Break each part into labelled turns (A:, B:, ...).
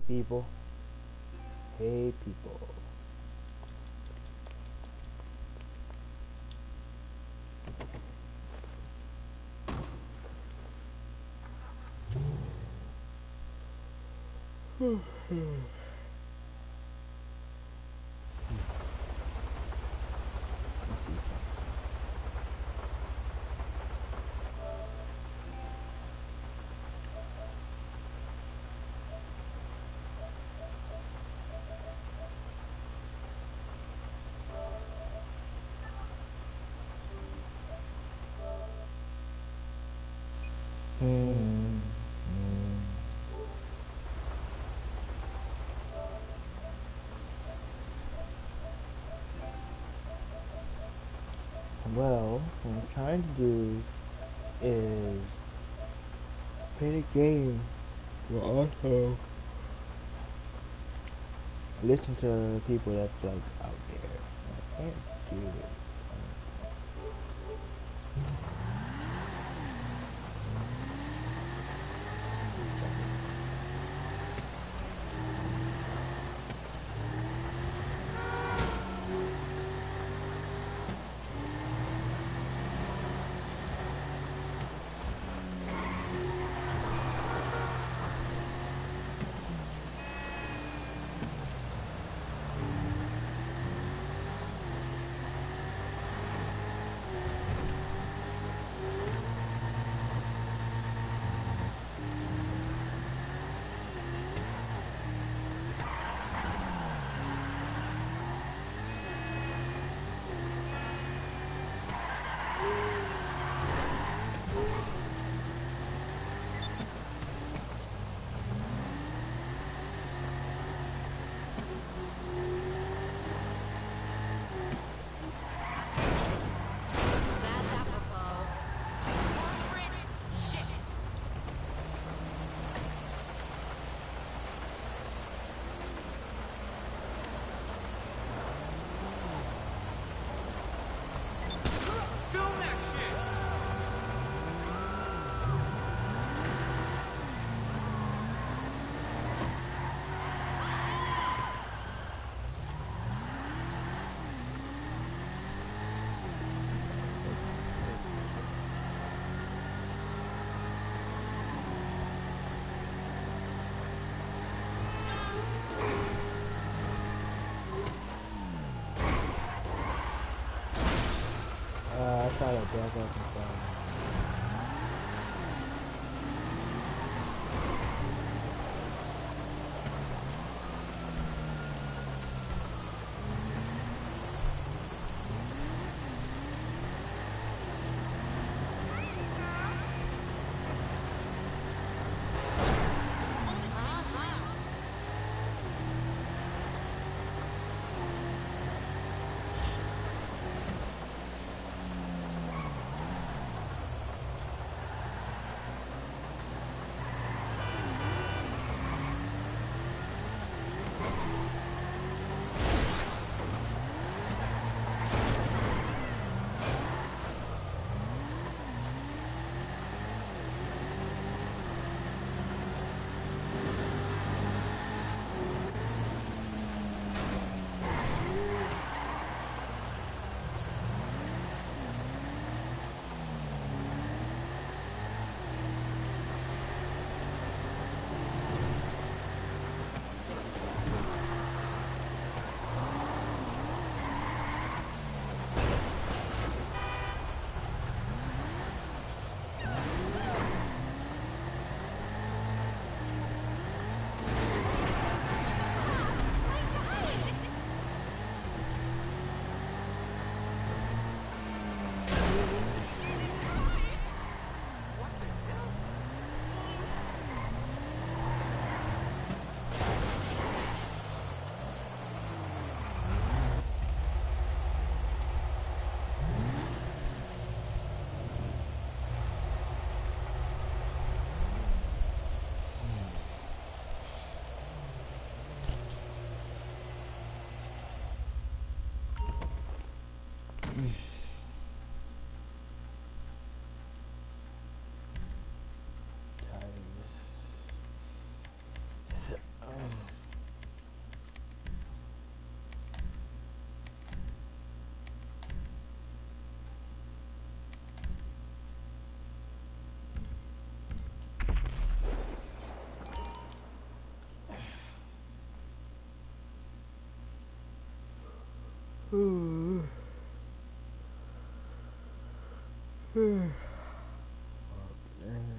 A: people. Hey people. Well, what I'm trying to do is play the game, but also listen to people that's like out there. I can't do it.
B: That's apropos. Corporate shit. Film that shit.
A: I thought I broke up and stuff.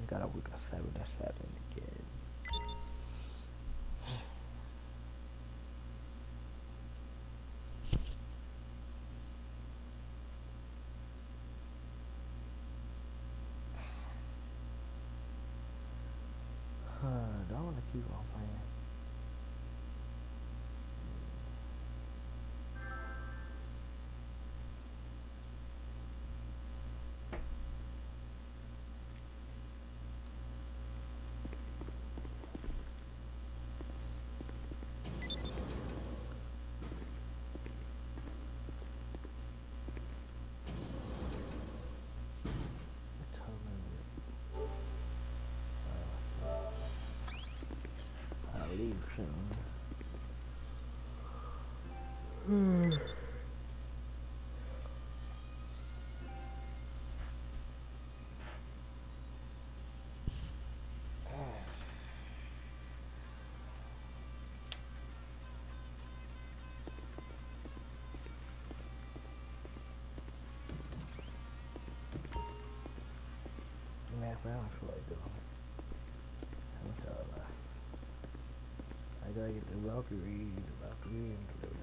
A: Gotta wake up 7 to 7 again. Do I want to keep on playing? I leave soon. Man, what else should I do? I'm telling you. I gotta get the Valkyrie and the enemy.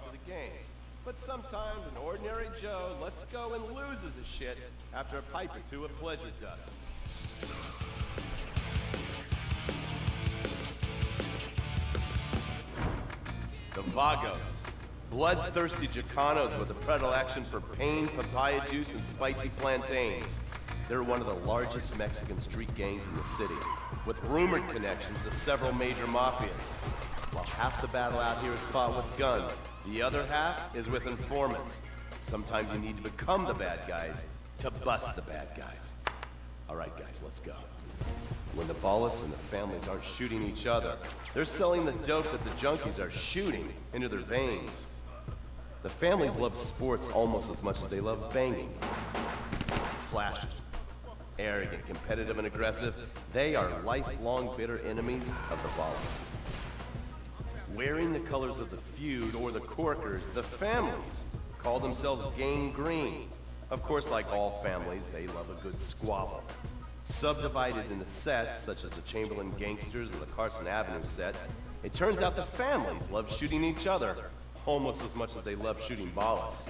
C: To the games. But sometimes an ordinary Joe lets go and loses his shit after a pipe or two of pleasure dust. The Vagos. Bloodthirsty Chicanos with a predilection for pain, papaya juice, and spicy plantains. They're one of the largest Mexican street gangs in the city, with rumored connections to several major mafias. While half the battle out here is fought with guns, the other half is with informants. Sometimes you need to become the bad guys to bust the bad guys. All right, guys, let's go. When the Ballas and the families aren't shooting each other, they're selling the dope that the junkies are shooting into their veins. The families love sports almost as much as they love banging. Flashy, arrogant, competitive, and aggressive, they are lifelong bitter enemies of the Ballas. Wearing the colors of the feud or the Corkers, the families call themselves Gang Green. Of course, like all families, they love a good squabble. Subdivided into sets, such as the Chamberlain Gangsters and the Carson Avenue set, it turns out the families love shooting each other almost as much as they love shooting Ballas.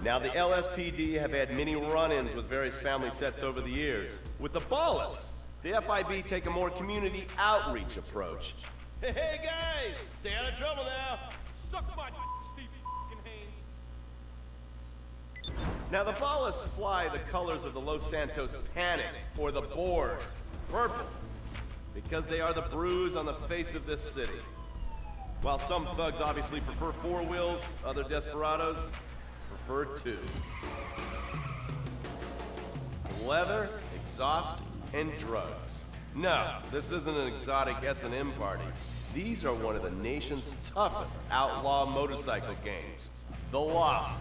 C: Now, the LSPD have had many run-ins with various family sets over the years. With the Ballas, the FIB take a more community outreach approach. Hey guys, stay out of trouble now.
B: Suck my Steve Haynes.
C: Now the Ballas fly the colors of the Los Santos Panic, or the Boers, purple, because they are the bruise on the face of this city. While some thugs obviously prefer four wheels, other desperados prefer two. Leather, exhaust, and drugs. No, this isn't an exotic S&M party. These are one of the nation's toughest outlaw motorcycle gangs, the Lost.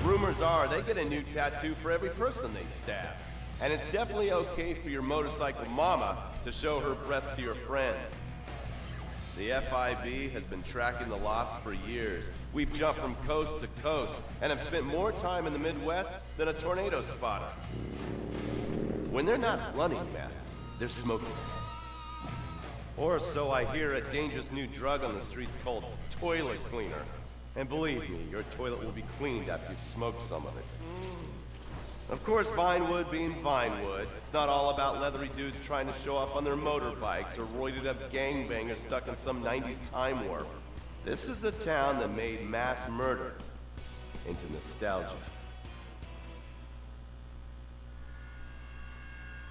C: Rumors are they get a new tattoo for every person they stab. And it's definitely okay for your motorcycle mama to show her breast to your friends. The FIB has been tracking the Lost for years. We've jumped from coast to coast and have spent more time in the Midwest than a tornado spotter. When they're not running meth, they're smoking it. Or so I hear, a dangerous new drug on the streets called toilet cleaner. And believe me, your toilet will be cleaned after you've smoked some of it. Of course, Vinewood being Vinewood, it's not all about leathery dudes trying to show off on their motorbikes or roided up gangbangers stuck in some 90s time warp. This is the town that made mass murder into nostalgia.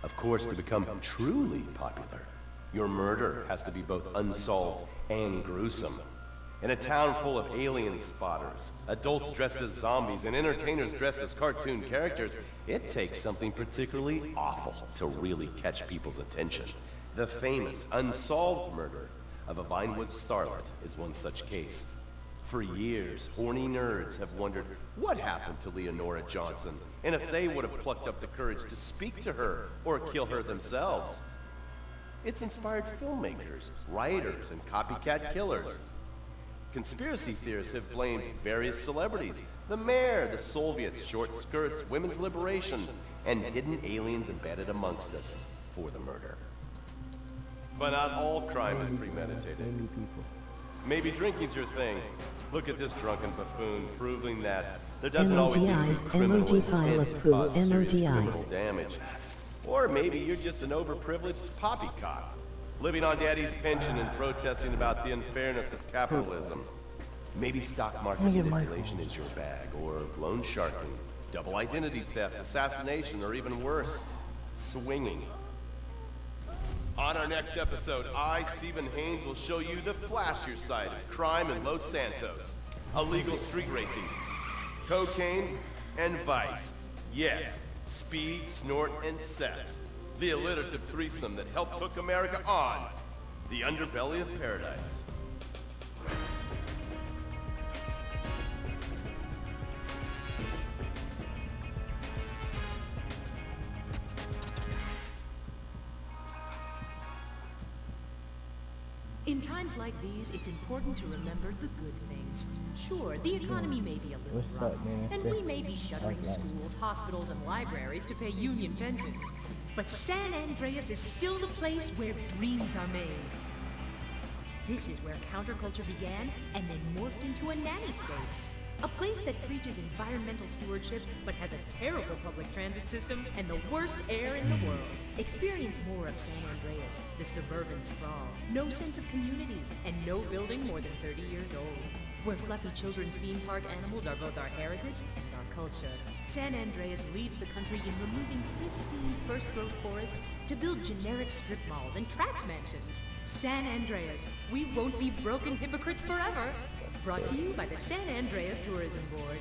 C: Of course, to become truly popular, your murder has to be both unsolved and gruesome. In a town full of alien spotters, adults dressed as zombies, and entertainers dressed as cartoon characters, it takes something particularly awful to really catch people's attention. The famous, unsolved murder of a Vinewood starlet is one such case. For years, horny nerds have wondered what happened to Leonora Johnson, and if they would have plucked up the courage to speak to her or kill her themselves. It's inspired filmmakers, writers, and copycat killers. Conspiracy theorists have blamed various celebrities, the mayor, the Soviets, short skirts, women's liberation, and hidden aliens embedded amongst us for the murder. But not all crime is premeditated.
A: Many people.
C: Maybe drinking's your thing. Look at this drunken buffoon, proving that there doesn't always need to be a criminal
D: emoji pile
C: intent to
D: approve,
C: cause serious
D: emoji
C: criminal
D: eyes.
C: damage. Or maybe you're just an overprivileged poppycock, living on daddy's pension and protesting about the unfairness of capitalism. Maybe stock market manipulation is your bag, or loan sharking, double identity theft, assassination, or even worse, swinging. On our next episode, I, Stephen Haynes, will show you the flashier side of crime in Los Santos. Illegal street racing, cocaine, and vice. Yes, speed, snort, and sex. The alliterative threesome that helped hook America on. The underbelly of paradise.
E: In times like these, it's important to remember the good things. Sure, the economy may be a little
A: What's
E: rough,
A: up, man?
E: and we may be shuttering
A: Okay.
E: schools, hospitals, and libraries to pay union pensions. But San Andreas is still the place where dreams are made. This is where counterculture began and then morphed into a nanny state. A place that preaches environmental stewardship but has a terrible public transit system and the worst air in the world. Experience more of San Andreas, the suburban sprawl. No sense of community and no building more than 30 years old. Where fluffy children's theme park animals are both our heritage and our culture. San Andreas leads the country in removing pristine first-growth forest to build generic strip malls and tract mansions. San Andreas, we won't be broken hypocrites forever. Brought to you by the San Andreas Tourism Board.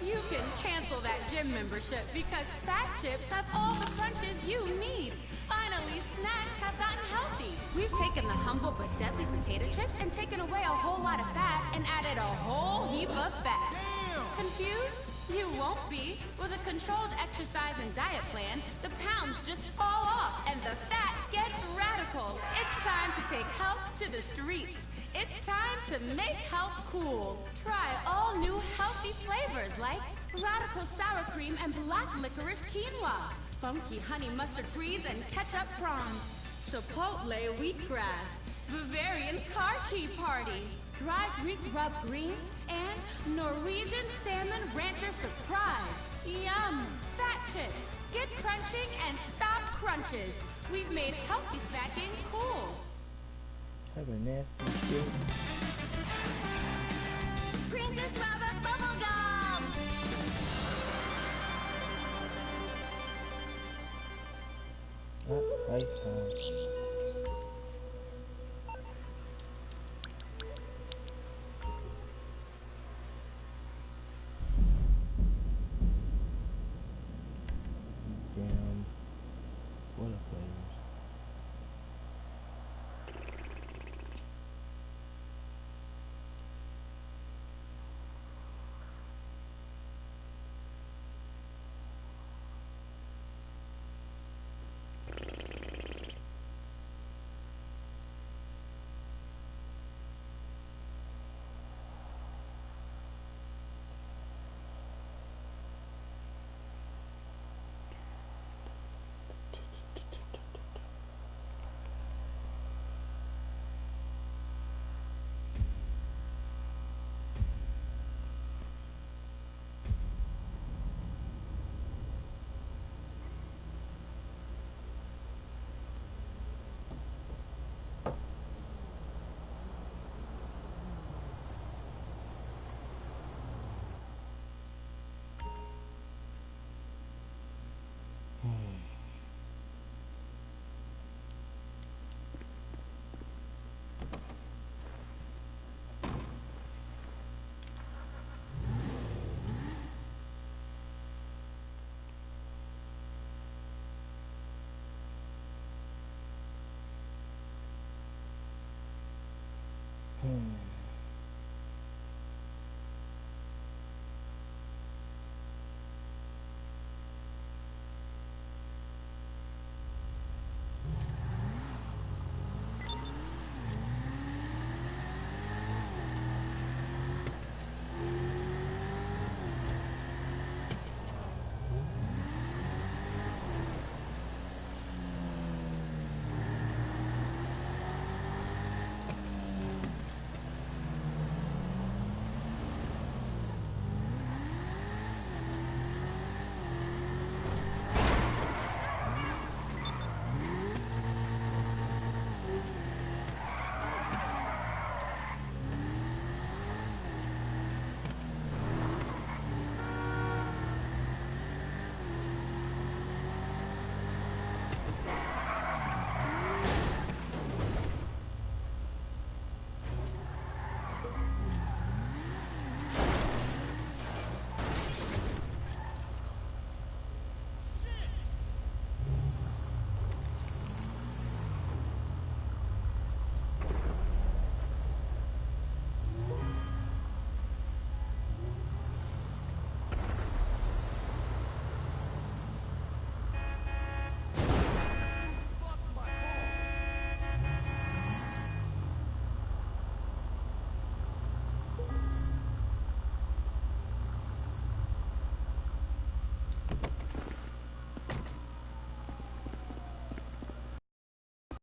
F: You can cancel that gym membership because Fat Chips have all the crunches you need. Finally, snacks have gotten healthy. We've taken the humble but deadly potato chip and taken away a whole lot of fat and added a whole heap of fat. Confused? You won't be. With a controlled exercise and diet plan, the pounds just fall off and the fat gets radical. It's time to take health to the streets. It's time to make health cool. Try all new healthy flavors like radical sour cream and black licorice quinoa, funky honey mustard greens and ketchup prawns, chipotle wheatgrass, Bavarian car key party, dry Greek rub greens, and Norwegian salmon rancher surprise. Yum! Fat Chips. Get crunching and stop crunches. We've made healthy snacking cool.
A: Have a nasty shit.
F: Princess Rubber Bubblegum!
A: Lifetime. Damn. What a flavors. Hmm.